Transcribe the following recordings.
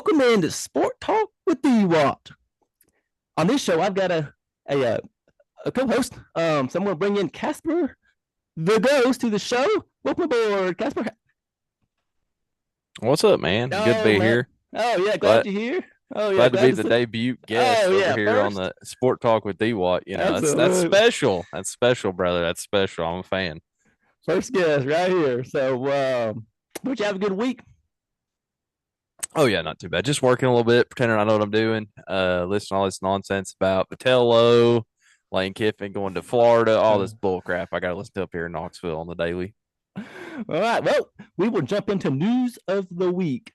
Welcome into Sport Talk with D Watt. On this show, I've got a co-host. So I'm going to bring in Casper the Ghost to the show. Welcome aboard, Casper. What's up, man? Good to Oh be man. here. Oh yeah, glad Glad you're here. Oh yeah, glad to glad be to the see. debut guest Oh over yeah, here on first. the Sport Talk with D Watt. That's Absolutely. special. That's special, brother. That's special. I'm a fan. First guest right here. Would you have a good week? Oh yeah, not too bad. Just working a little bit, pretending I know what I'm doing. Listening to all this nonsense about Vitello, Lane Kiffin going to Florida, all Uh, this bull crap. I got to listen to up here in Knoxville on the daily. all right. Well, we will jump into news of the week.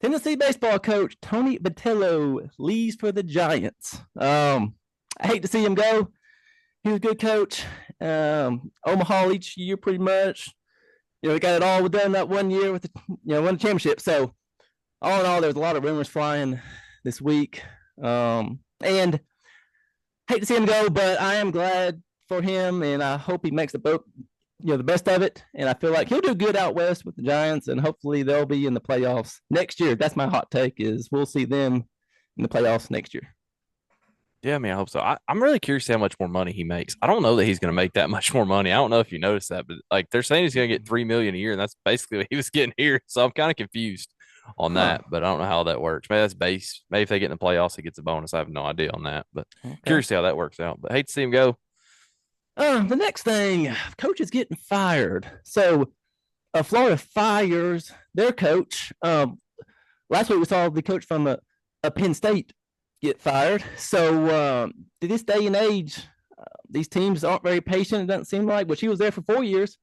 Tennessee baseball coach Tony Vitello leaves for the Giants. I hate to see him go. He was a good coach. Omaha each year, pretty much. He got it all done that one year with won the championship. So all in all, there's a lot of rumors flying this week. And hate to see him go, but I am glad for him, and I hope he makes the boat, the best of it. And I feel like he'll do good out west with the Giants, and hopefully they'll be in the playoffs next year. That's my hot take: is we'll see them in the playoffs next year. Yeah, I mean, I hope so. I'm really curious how much more money he makes. I don't know that he's going to make that much more money. I don't know if you noticed that, but like they're saying he's going to get 3 million a year, and that's basically what he was getting here. So I'm kind of confused on Huh. that, but I don't know how that works. Maybe that's base. Maybe if they get in the playoffs, he gets a bonus. I have no idea on that, but Okay. curious to see how that works out. But hate to see him go. The next thing, coach is getting fired. So Florida fires their coach. Last week we saw the coach from Penn State get fired. So to this day and age, these teams aren't very patient. It doesn't seem like, but she was there for 4 years.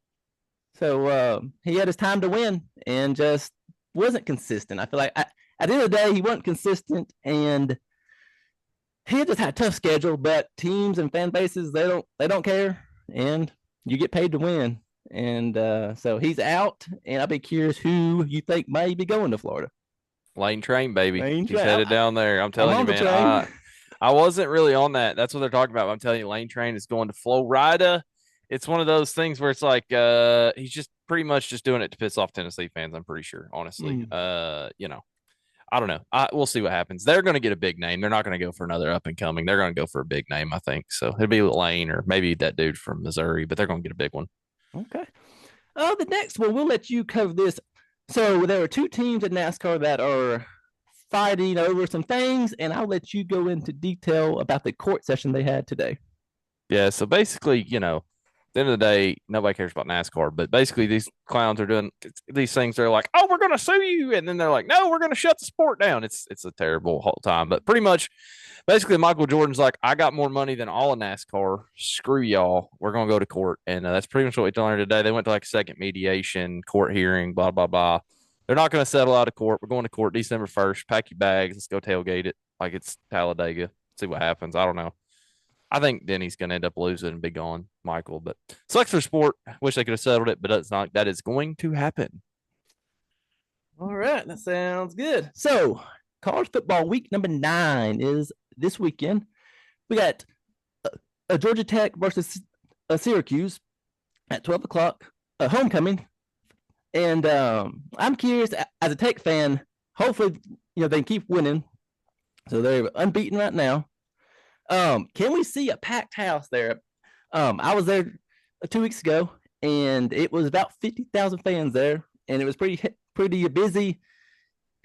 So he had his time to win and just wasn't consistent. I feel like at the end of the day, he wasn't consistent, and he just had a tough schedule. But teams and fan bases, they don't care, and you get paid to win. And so he's out, and I'll be curious who you think may be going to Florida. Lane Train, baby. Lane He's Train. headed down there. I'm I'm telling you, on the man. train. I wasn't really on that. That's what they're talking about. I'm telling you, Lane Train is going to Florida. It's one of those things where it's like he's just pretty much just doing it to piss off Tennessee fans, I'm pretty sure, honestly. Mm. I don't know. We'll see what happens. They're going to get a big name. They're not going to go for another up and coming. They're going to go for a big name, I think. So it'll be Lane or maybe that dude from Missouri, but they're going to get a big one. Okay. The next one, we'll let you cover this. So there are two teams in NASCAR that are fighting over some things, and I'll let you go into detail about the court session they had today. Yeah. So basically, at the end of the day, nobody cares about NASCAR, but basically these clowns are doing these things. They're like, "Oh, we're going to sue you," and then they're like, "No, we're going to shut the sport down." It's a terrible whole time, but pretty much, basically, Michael Jordan's like, "I got more money than all of NASCAR. Screw y'all. We're going to go to court," and that's pretty much what we told her today. They went to like a second mediation, court hearing, blah blah blah. They're not going to settle out of court. We're going to court December 1st. Pack your bags. Let's go tailgate it like it's Talladega. See what happens. I don't know. I think Denny's going to end up losing and be gone, Michael. But sucks for sport. Wish they could have settled it, but it's not. That is going to happen. All right, that sounds good. So, college football week number 9 is this weekend. We got Georgia Tech versus Syracuse at 12 o'clock, homecoming. And I'm curious, as a Tech fan, hopefully, they can keep winning. So they're unbeaten right now. Can we see a packed house there? I was there 2 weeks ago, and it was about 50,000 fans there, and it was pretty busy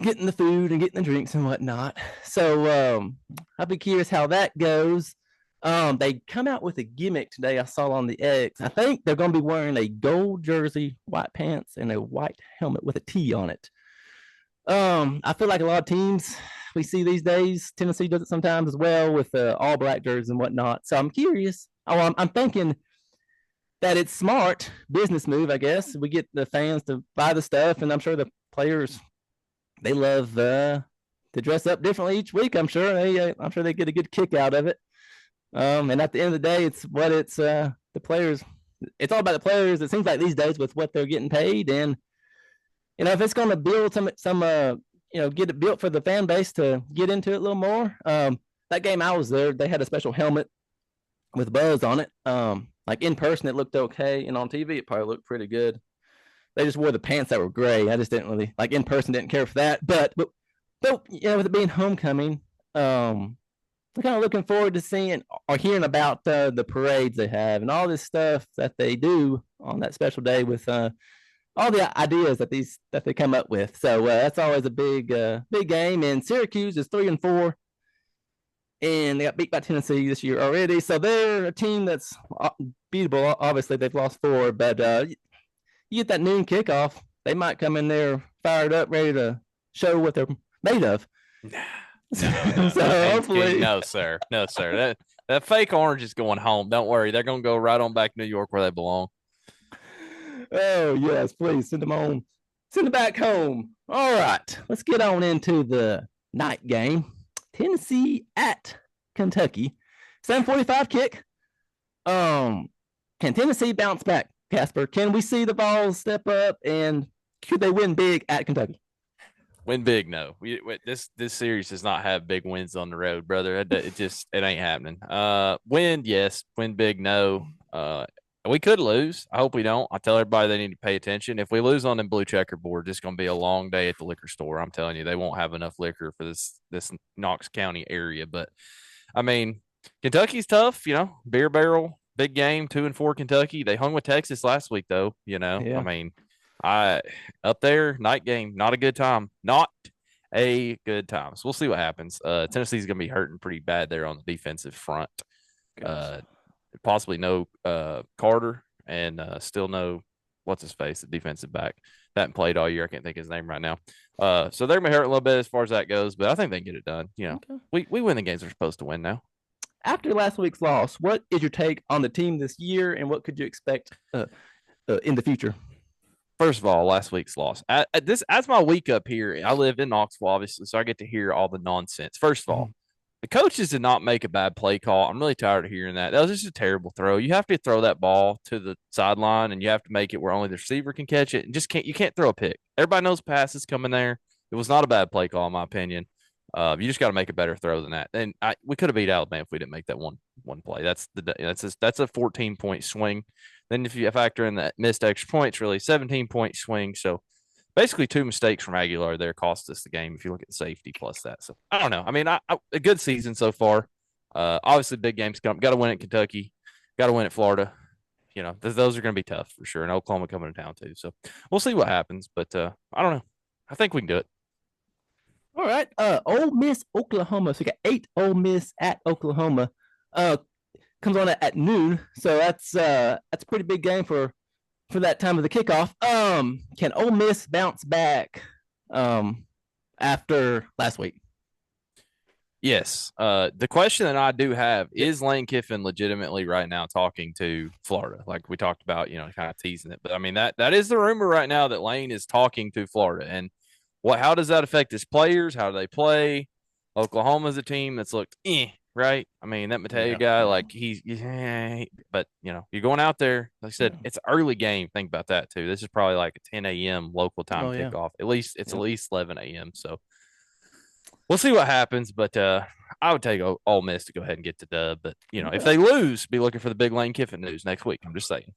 getting the food and getting the drinks and whatnot. So I'll be curious how that goes. They come out with a gimmick today. I saw on the X. I think they're going to be wearing a gold jersey, white pants, and a white helmet with a T on it. I feel like a lot of teams we see these days, Tennessee does it sometimes as well with all black jerseys and whatnot. So I'm curious. I'm thinking that it's smart business move. I guess we get the fans to buy the stuff, and I'm sure the players they love to dress up differently each week. I'm sure they get a good kick out of it. And at the end of the day, it's the players. It's all about the players. It seems like these days with what they're getting paid, and if it's going to build some get it built for the fan base to get into it a little more. That game I was there, they had a special helmet with Buzz on it. Like in person, it looked okay, and on TV, it probably looked pretty good. They just wore the pants that were gray. I just didn't really like in person. Didn't care for that, but So, with it being homecoming, we're kind of looking forward to seeing or hearing about the parades they have and all this stuff that they do on that special day with all the ideas that they come up with. So that's always a big game. And Syracuse is 3-4, and they got beat by Tennessee this year already. So they're a team that's beatable. Obviously, they've lost four, but you get that noon kickoff, they might come in there fired up, ready to show what they're made of. So hopefully, no, sir, no, sir. That fake orange is going home. Don't worry, they're going to go right on back to New York where they belong. Oh yes, please send them on. Send them back home. All right, let's get on into the night game. Tennessee at Kentucky. 7:45 kick. Can Tennessee bounce back, Casper? Can we see the Vols step up, and could they win big at Kentucky? Win big, no. This series does not have big wins on the road, brother. It ain't happening. Win, yes. Win big, no. We could lose. I hope we don't. I tell everybody they need to pay attention. If we lose on them blue checkerboard, it's going to be a long day at the liquor store. I'm telling you, they won't have enough liquor for this Knox County area. But I mean, Kentucky's tough. Beer barrel, big game, 2-4 Kentucky. They hung with Texas last week, though. Yeah. I mean, up there, night game, not a good time. Not a good time. So we'll see what happens. Tennessee's going to be hurting pretty bad there on the defensive front. Possibly no Carter, and still no what's his face, the defensive back that hadn't played all year. I can't think of his name right now. So they're gonna hurt a little bit as far as that goes, but I think they can get it done. Okay. We win the games we're supposed to win now. After last week's loss, what is your take on the team this year, and what could you expect in the future? First of all, last week's loss. As my week up here, I live in Knoxville, obviously, so I get to hear all the nonsense. First of all, the coaches did not make a bad play call. I'm really tired of hearing that. That was just a terrible throw. You have to throw that ball to the sideline, and you have to make it where only the receiver can catch it. And you can't throw a pick. Everybody knows passes coming there. It was not a bad play call, in my opinion. You just got to make a better throw than that. And we could have beat Alabama if we didn't make that one play. That's a 14-point swing. Then if you factor in that missed extra points, really 17-point swing. So basically, two mistakes from Aguilar there cost us the game if you look at safety plus that. So I don't know. I mean, a good season so far. Obviously, big games come. Got to win at Kentucky. Got to win at Florida. Those are going to be tough for sure. And Oklahoma coming to town too. So we'll see what happens. But I don't know. I think we can do it. All right. Ole Miss, Oklahoma. So we got 8 Ole Miss at Oklahoma. Comes on at noon. So that's a pretty big game for that time of the kickoff. Can Ole Miss bounce back after last week? Yes. The question that I do have is Lane Kiffin legitimately right now talking to Florida, like we talked about, kind of teasing it. But I mean that is the rumor right now that Lane is talking to Florida, and how does that affect his players? How do they play? Oklahoma's a team that's looked right? I mean, that Mateo guy, like but you're going out there. Like I said, it's an early game. Think about that too. This is probably like a 10 a.m. local time kickoff. At least it's at least 11 a.m. So we'll see what happens. But I would take Ole Miss to go ahead and get the dub. But if they lose, be looking for the big Lane Kiffin news next week. I'm just saying.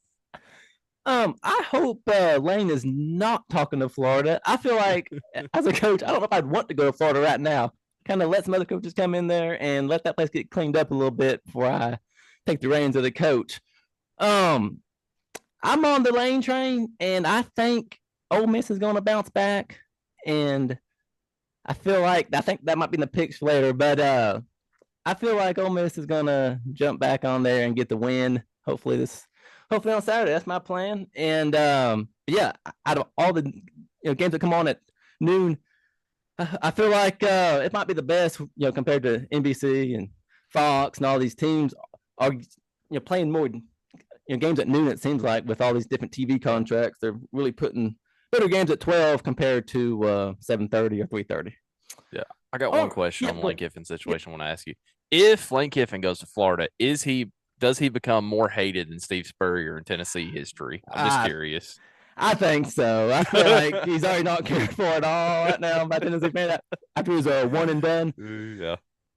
I hope Lane is not talking to Florida. I feel like as a coach, I don't know if I'd want to go to Florida right now. Kind of let some other coaches come in there and let that place get cleaned up a little bit before I take the reins of the coach. I'm on the Lane train, and I think Ole Miss is going to bounce back. And I think that might be in the picks later, but I feel like Ole Miss is going to jump back on there and get the win. Hopefully on Saturday. That's my plan. And out of all the games that come on at noon, I feel like it might be the best, compared to NBC and Fox and all these teams are, playing more, games at noon. It seems like with all these different TV contracts, they're really putting better games at 12 compared to 7:30 or 3:30. Yeah, I got one question on the Lane Kiffin situation. I want to ask you: if Lane Kiffin goes to Florida, does he become more hated than Steve Spurrier in Tennessee history? I'm just curious. I think so. I feel like he's already not cared for at all right now by Tennessee fan after he was a one and done.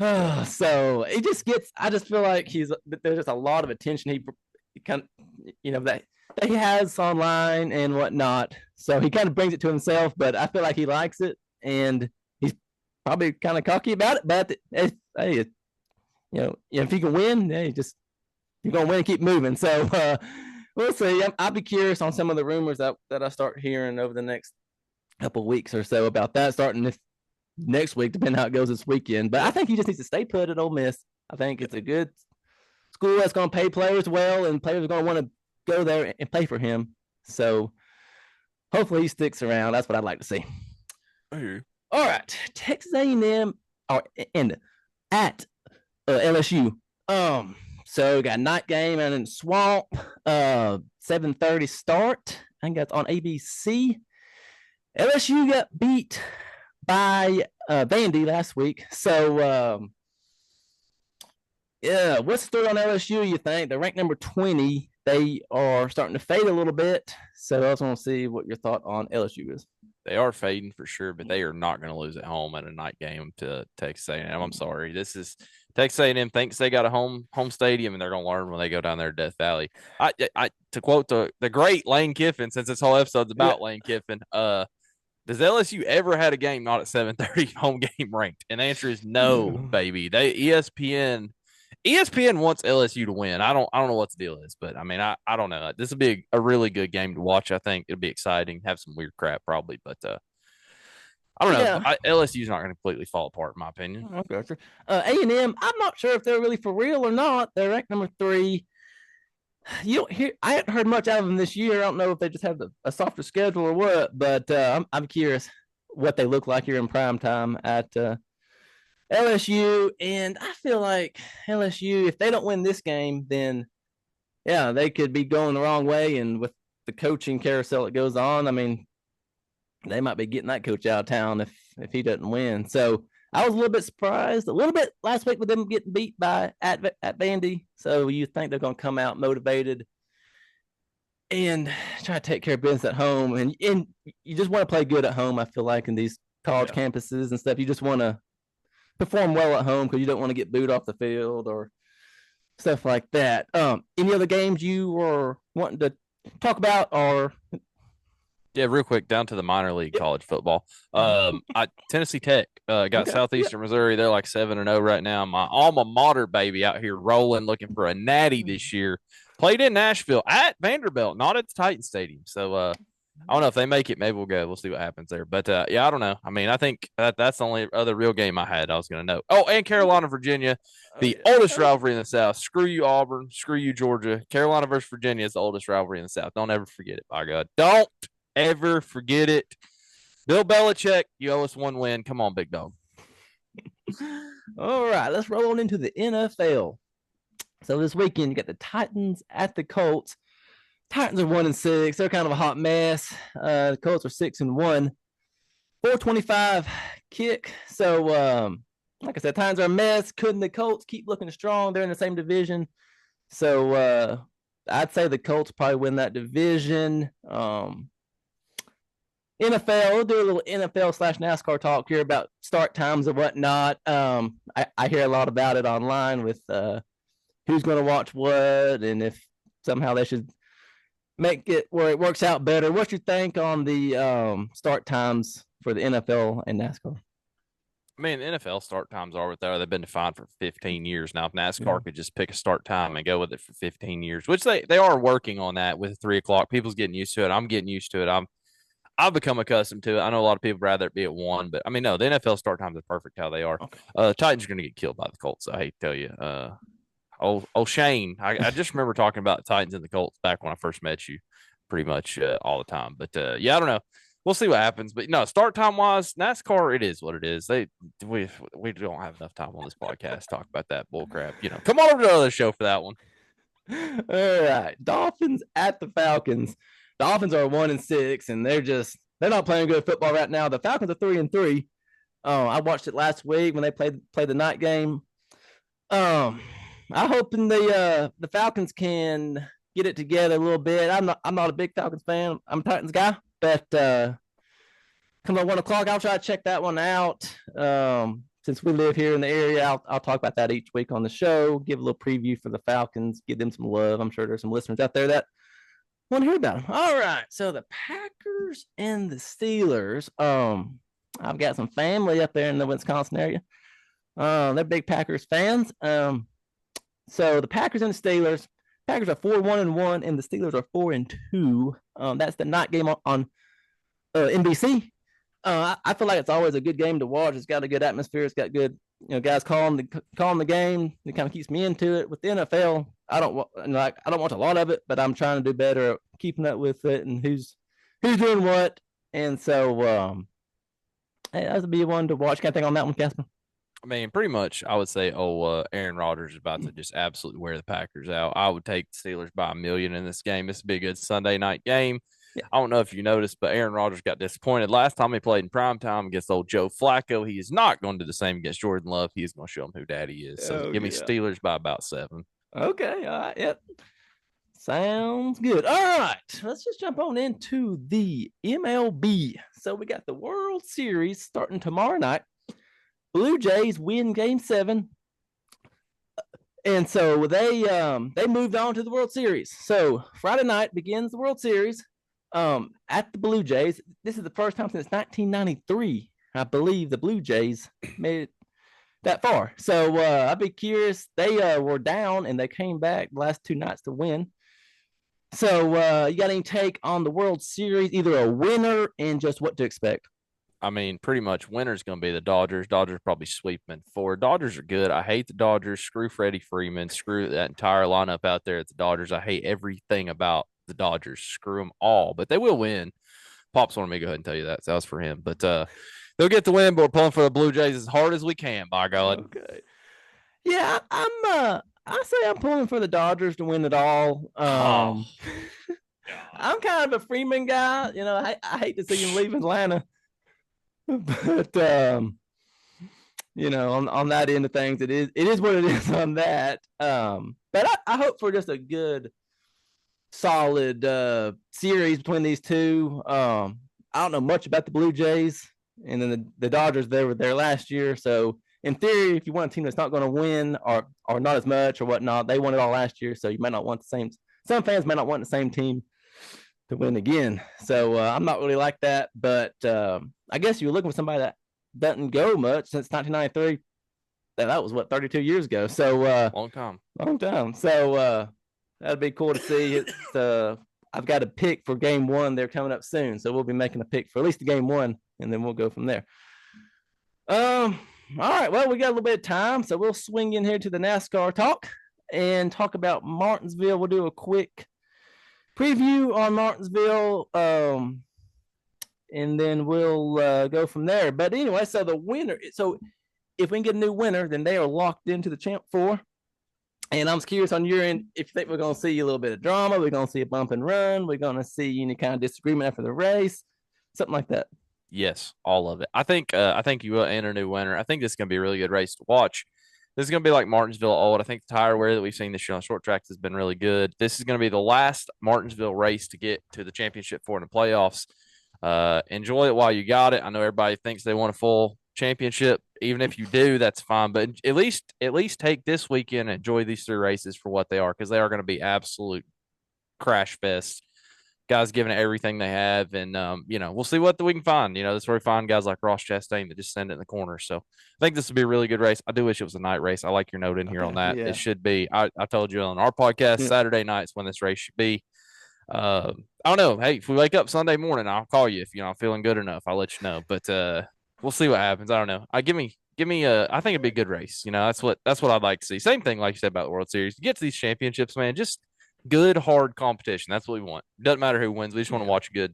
Yeah. So it just gets. I just feel like there's just a lot of attention he kind of that he has online and whatnot. So he kind of brings it to himself, but I feel like he likes it, and he's probably kind of cocky about it, but hey, if you can win, hey, just you're gonna win and keep moving. So we'll see. I'll be curious on some of the rumors that I start hearing over the next couple of weeks or so about that, starting this next week, depending how it goes this weekend. But I think he just needs to stay put at Ole Miss. I think it's a good school that's going to pay players well, and players are going to want to go there and play for him. So hopefully he sticks around. That's what I'd like to see. All right, Texas A&M are and at LSU. So we got night game and in Swamp, 7:30 start. I think that's on ABC. LSU got beat by Vandy last week. So yeah, what's the story on LSU? You think they're ranked number 20? They are starting to fade a little bit. So I just want to see what your thought on LSU is. They are fading for sure, but they are not going to lose at home at a night game to Texas A&M. I'm sorry. This is Texas A&M thinks they got a home stadium, and they're going to learn when they go down there to Death Valley. I to quote the great Lane Kiffin, since this whole episode's about Lane Kiffin, does LSU ever had a game not at 7:30 home game ranked? And the answer is no, baby. ESPN wants LSU to win. I don't know what the deal is, but I mean, I don't know. This will be a really good game to watch. I think it'll be exciting. Have some weird crap probably, but I don't know. Yeah. LSU's not going to completely fall apart, in my opinion. Okay. A&M, I'm not sure if they're really for real or not. They're ranked number 3. You don't hear. I haven't heard much out of them this year. I don't know if they just have a softer schedule or what, but I'm curious what they look like here in prime time at LSU. And I feel like LSU, if they don't win this game, then yeah, they could be going the wrong way. And with the coaching carousel that goes on, I mean, they might be getting that coach out of town if he doesn't win. So I was a little bit surprised a little bit last week with them getting beat by at Vandy. So you think they're going to come out motivated and try to take care of business at home. And you just want to play good at home, I feel like, in these college campuses and stuff. You just want to perform well at home because you don't want to get booed off the field or stuff like that. Any other games you were wanting to talk about or – Yeah, real quick, down to the minor league college football. Tennessee Tech got Southeastern Missouri. They're like 7-0 right now. My alma mater, baby, out here rolling, looking for a natty this year. Played in Nashville at Vanderbilt, not at the Titan Stadium. So I don't know if they make it. Maybe we'll go. We'll see what happens there. But yeah, I don't know. I mean, I think that's the only other real game I had I was going to know. Oh, and Carolina, Virginia, the oldest rivalry in the South. Screw you, Auburn. Screw you, Georgia. Carolina versus Virginia is the oldest rivalry in the South. Don't ever forget it. By God, don't ever forget it. Bill Belichick, you owe us one win. Come on, big dog. All right, let's roll on into the NFL. So this weekend, you got the Titans at the Colts. Titans are 1-6. They're kind of a hot mess. The Colts are 6-1. 425 kick. So, like I said, Titans are a mess. Couldn't the Colts keep looking strong? They're in the same division. So, I'd say the Colts probably win that division. NFL, we'll do a little NFL/NASCAR talk here about start times and whatnot. I hear a lot about it online with who's going to watch what and if somehow they should make it where it works out better. What's your think on the start times for the NFL and NASCAR? I mean, the NFL start times are what they are. They've been defined for 15 years now. If NASCAR could just pick a start time and go with it for 15 years, which they are working on that with 3 o'clock. People's getting used to it. I'm getting used to it. I've become accustomed to it. I know a lot of people rather it be at 1, but I mean, no, the NFL start times are perfect how they are. Okay. Titans are going to get killed by the Colts. I hate to tell you. Shane, I just remember talking about the Titans and the Colts back when I first met you pretty much all the time. But yeah, I don't know. We'll see what happens. But no, start time wise, NASCAR, it is what it is. We don't have enough time on this podcast to talk about that bull crap. Come on over to the other show for that one. All right. Dolphins at the Falcons. Dolphins are 1-6, and they're not playing good football right now. The Falcons are 3-3. I watched it last week when they played the night game. I'm hoping the Falcons can get it together a little bit. I'm not a big Falcons fan. I'm a Titans guy, but come on 1 o'clock, I'll try to check that one out. Since we live here in the area, I'll talk about that each week on the show. Give a little preview for the Falcons. Give them some love. I'm sure there's some listeners out there that want to hear about them. All right, so the Packers and the Steelers. I've got some family up there in the Wisconsin area. They're big Packers fans. So the Packers and the Steelers. Packers are 4-1-1, and the Steelers are 4-2. That's the night game on NBC. I feel like it's always a good game to watch. It's got a good atmosphere. It's got good, guys calling the game. It kind of keeps me into it. With the NFL, I don't watch a lot of it, but I'm trying to do better at keeping up with it and who's doing what. And so, hey, that would be one to watch. Kind of thing on that one, Casper. I mean, pretty much, I would say, Aaron Rodgers is about to just absolutely wear the Packers out. I would take the Steelers by 1,000,000 in this game. This would be a good Sunday night game. Yeah. I don't know if you noticed, but Aaron Rodgers got disappointed last time he played in primetime against old Joe Flacco. He is not going to do the same against Jordan Love. He is going to show him who daddy is. So give me Steelers by about 7. Okay. All right. Yep. Sounds good. All right. Let's just jump on into the MLB. So we got the World Series starting tomorrow night. Blue Jays win Game 7, and so they moved on to the World Series. So Friday night begins the World Series at the Blue Jays. This is the first time since 1993, I believe, the Blue Jays made it that far. So I'd be curious. They were down and they came back the last 2 nights to win. So you got any take on the World Series, either a winner and just what to expect? I mean, pretty much winner's going to be the Dodgers. Dodgers probably sweep them in 4. Dodgers are good. I hate the Dodgers. Screw Freddie Freeman. Screw that entire lineup out there at the Dodgers. I hate everything about the Dodgers. Screw them all. But they will win. Pops wanted me to go ahead and tell you that. So that was for him. But they'll get the win, but we're pulling for the Blue Jays as hard as we can, by God. Okay. Yeah, I say I'm pulling for the Dodgers to win it all. I'm kind of a Freeman guy. I hate to see him leave Atlanta. But on that end of things, it is what it is on that. But I hope for just a good, solid series between these two. I don't know much about the Blue Jays, and then the Dodgers. They were there last year, so in theory, if you want a team that's not going to win or not as much or whatnot, they won it all last year, so you might not want the same. Some fans may not want the same team to win again. So I'm not really like that, but I guess you're looking for somebody that doesn't go much since 1993. That was 32 years ago. So long time. So that'd be cool to see. I've got a pick for Game 1. They're coming up soon, so we'll be making a pick for at least the Game 1, and then we'll go from there. All right. Well, we got a little bit of time, so we'll swing in here to the NASCAR talk and talk about Martinsville. We'll do a quick preview on Martinsville, and then we'll go from there. But anyway, so the winner. So if we can get a new winner, then they are locked into the Champ 4. And I'm curious on your end if you think we're going to see a little bit of drama, we're going to see a bump and run, we're going to see any kind of disagreement after the race, something like that. Yes, all of it. I think you will enter a new winner. I think this is going to be a really good race to watch. This is going to be like Martinsville old. I think the tire wear that we've seen this year on short tracks has been really good. This is going to be the last Martinsville race to get to the championship 4 in the playoffs. Enjoy it while you got it. I know everybody thinks they want a full championship. Even if you do, that's fine. But at least take this weekend and enjoy these 3 races for what they are, because they are going to be absolute crash fest. Guys giving it everything they have, and we'll see what we can find. That's where we find guys like Ross Chastain that just send it in the corner. So I think this would be a really good race. I do wish it was a night race. I like your note in here on that. Yeah. It should be. I told you on our podcast Saturday nights when this race should be. I don't know. Hey, if we wake up Sunday morning, I'll call you if I'm feeling good enough. I'll let you know. But we'll see what happens. I don't know. Give me I think it'd be a good race. That's what I'd like to see. Same thing like you said about the World Series. You get to these championships, man, just good, hard competition. That's what we want. Doesn't matter who wins. We just want to watch a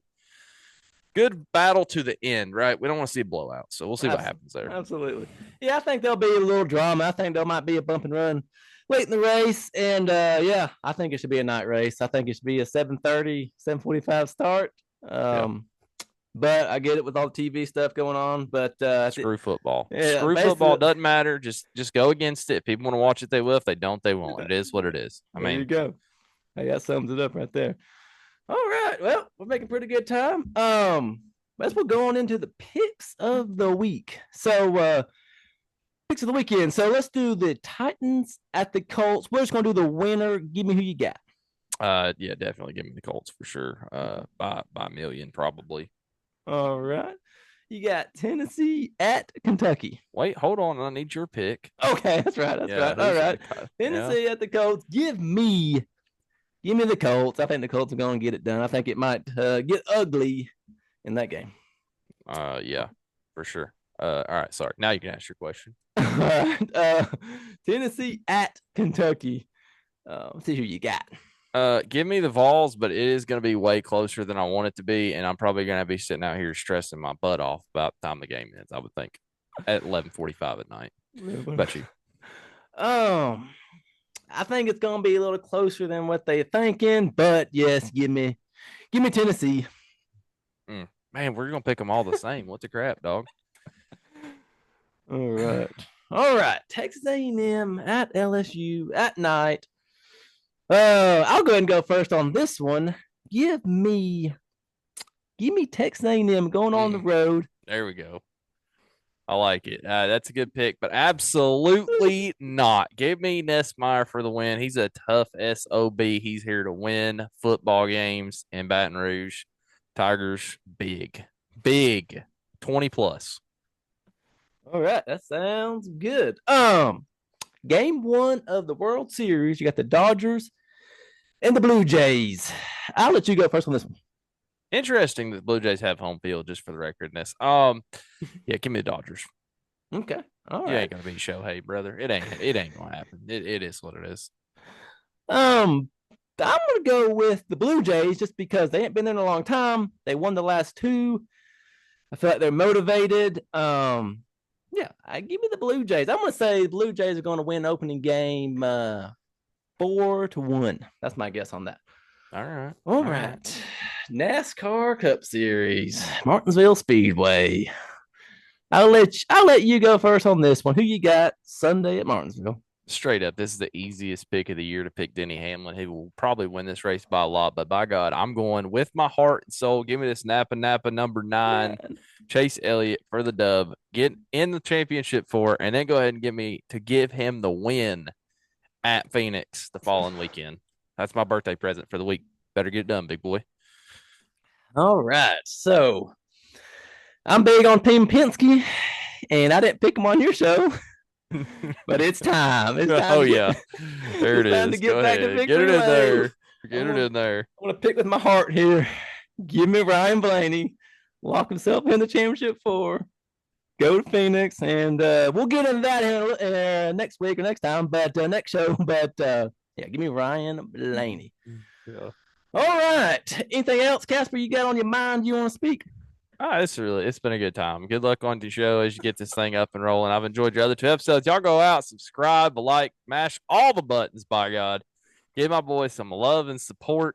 good battle to the end, right? We don't want to see a blowout. So we'll see what happens there. Absolutely. Yeah, I think there'll be a little drama. I think there might be a bump and run late in the race. And I think it should be a night race. I think it should be a 7:30, 7:45 start. But I get it with all the TV stuff going on. But screw football. Screw football. Doesn't matter. Just go against it. If people want to watch it, they will. If they don't, they won't. It is what it is. There you go. Hey, that sums it up right there. All right. Well, we're making pretty good time. Let's go on into the picks of the week. So picks of the weekend. So let's do the Titans at the Colts. We're just gonna do the winner. Give me who you got. Yeah, definitely give me the Colts for sure. By 1,000,000 probably. All right. You got Tennessee at Kentucky. Wait, hold on. I need your pick. Okay, that's right. That's Yeah, right. All right. yeah. Tennessee at the Colts. Give me the Colts. I think the Colts are going to get it done. I think it might get ugly in that game. Yeah, for sure. All right, sorry. Now you can ask your question. All right. Tennessee at Kentucky. Let's see who you got. Give me the Vols, but it is going to be way closer than I want it to be, and I'm probably going to be sitting out here stressing my butt off about the time the game ends. I would think at 11:45 at night. What about you? I think it's going to be a little closer than what they're thinking, but yes, give me Tennessee. Man, we're going to pick them all the same. What the crap, dog? All right. Texas A&M at LSU at night. I'll go ahead and go first on this one. Give me Texas A&M going on the road. There we go. I like it. That's a good pick, but absolutely not. Give me Nessmeyer for the win. He's a tough SOB. He's here to win football games in Baton Rouge. Tigers, big, 20 plus. All right, that sounds good. Game 1 of the World Series. You got the Dodgers and the Blue Jays. I'll let you go first on this one. Interesting that the Blue Jays have home field, just for the recordness. Yeah, give me the Dodgers. Okay. All right. You ain't gonna be Shohei, brother. It ain't gonna happen. It is what it is. I'm gonna go with the Blue Jays just because they ain't been there in a long time. They won the last 2. I feel like they're motivated. Yeah, give me the Blue Jays. I'm gonna say the Blue Jays are gonna win opening game 4-1. That's my guess on that. All right. NASCAR Cup Series, Martinsville Speedway. I'll let you go first on this one. Who you got Sunday at Martinsville? Straight up, this is the easiest pick of the year to pick Denny Hamlin. He will probably win this race by a lot, but by God, I'm going with my heart and soul. Give me this Napa number 9, Chase Elliott for the dub. Get in the championship 4, and then go ahead and give him the win at Phoenix the following weekend. That's my birthday present for the week. Better get it done, big boy. All right. So I'm big on Team Penske, and I didn't pick him on your show. But it's time. Oh, yeah. There it is. Go ahead. Get it in there. Get it in there. I'm going to pick with my heart here. Give me Ryan Blaney. Lock himself in the championship 4. Go to Phoenix. And we'll get into that next week or next time. But next show. But yeah, give me Ryan Blaney. Yeah. All right. Anything else, Casper, you got on your mind you want to speak? It's been a good time. Good luck on the show as you get this thing up and rolling. I've enjoyed your other 2 episodes. Y'all go out, subscribe, like, mash all the buttons, by God. Give my boy some love and support.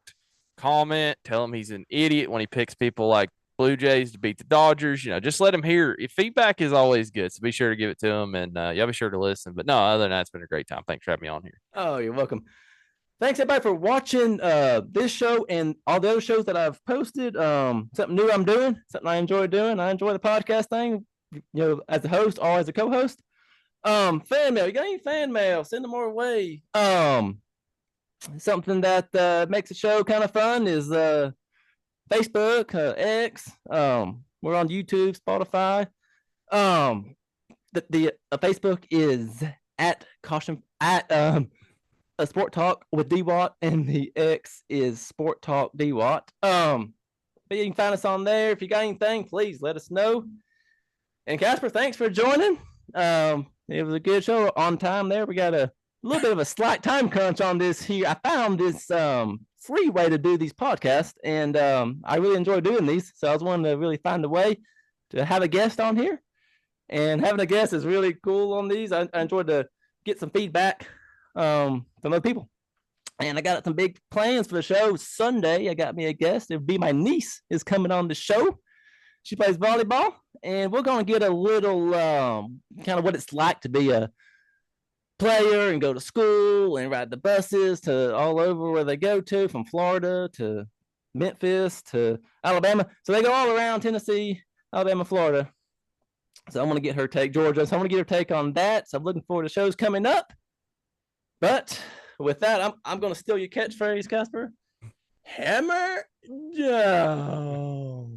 Comment, tell him he's an idiot when he picks people like Blue Jays to beat the Dodgers. Just let him hear. Feedback is always good, so be sure to give it to him, and y'all be sure to listen. But no, other than that, it's been a great time. Thanks for having me on here. Oh, you're welcome. Thanks everybody for watching this show and all the other shows that I've posted. Something new I'm doing, something I enjoy doing. I enjoy the podcast thing, as a host or as a co-host. Fan mail. You got any fan mail? Send them our way. Something that makes the show kind of fun is Facebook, X. We're on YouTube, Spotify. The Facebook is at caution at a Sport Talk with D-Watt, and the X is Sport Talk D-Watt. But you can find us on there. If you got anything, please let us know. And Casper, thanks for joining. It was a good show on time there. We got a little bit of a slight time crunch on this here. I found this free way to do these podcasts, and I really enjoy doing these. So I was wanting to really find a way to have a guest on here. And having a guest is really cool on these. I enjoyed to get some feedback from other people. And I got some big plans for the show. Sunday, I got me a guest. It'll be my niece is coming on the show. She plays volleyball, and we're going to get a little kind of what it's like to be a player and go to school and ride the buses to all over where they go to, from Florida to Memphis to Alabama. So they go all around Tennessee, Alabama, Florida. So I'm going to get her take, Georgia. So I'm going to get her take on that. So I'm looking forward to shows coming up. But with that, I'm going to steal your catchphrase, Casper. Hammer down.